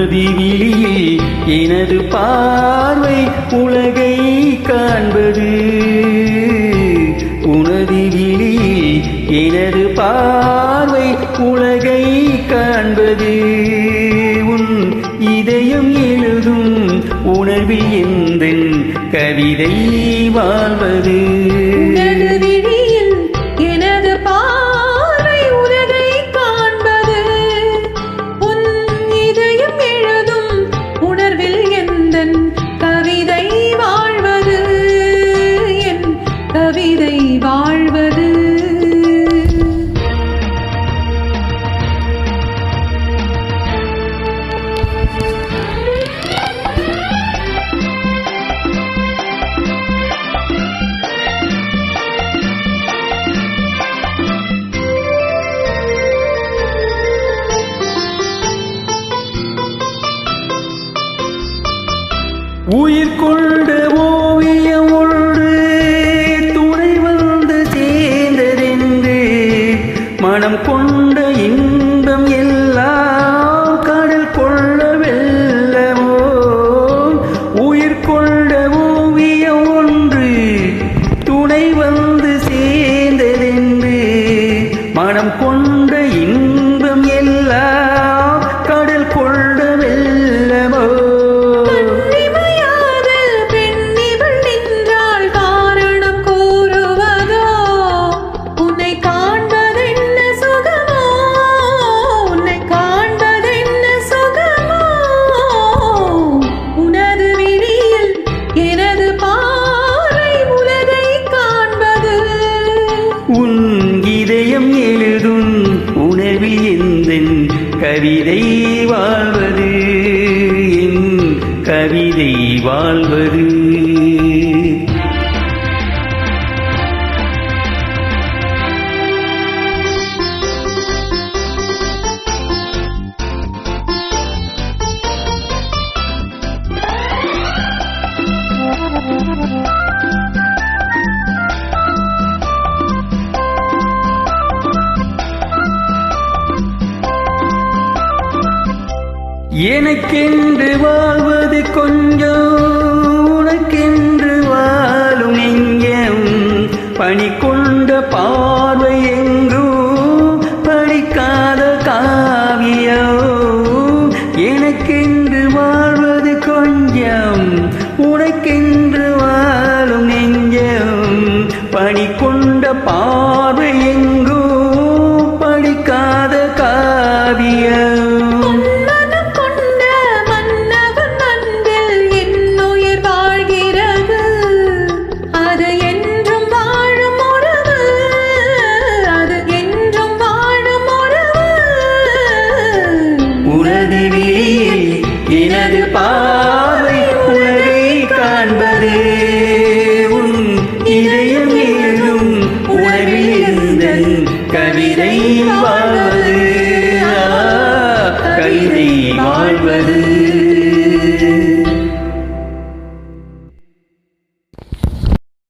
உனது விழியில் எனது பார்வை உலகை காண்பது. உனது விழியில் எனது பார்வை உலகை காண்பது. உன் இதயம் எழுதும் உணர்வில் எந்தன் கவிதை வாழ்வது. உயிர் கொண்ட ஓவியம் ஒன்று துணை வந்து சேர்ந்ததென்று மனம் கொண்ட இன்பம் எல்லாம் கடல் கொள்ள வெல்லமோ. உயிர் கொண்ட ஓவியம் ஒன்று துணை வந்து சேர்ந்ததென்று மனம் கொண்ட இன்பம் எல்லாம் கடல் கொள்ள வெல்லமோ. உன் இதயம் எழுதும் உணர்வில் எந்தன் கவிதை வாழ்வது. என் கவிதை வாழ்வது. எனக்கென்று வாழ்வது கொஞ்சம், உனக்கென்று வாழும் நெஞ்சம். பணி கொண்ட பார்வை எங்கும் படிக்காத காவியம். எனக்கென்று வாழ்வது கொஞ்சம், உனக்கென்று வாழும் நெஞ்சம். பணி கொண்ட பார்வை எங்கும் படிக்காத காவியம். எனது பார்வை உலகை காண்பது. உன் இதயம் எழுதும் உணர்வில் எந்தன் கவிதை வாழ்வது. கவிதை வாழ்வது.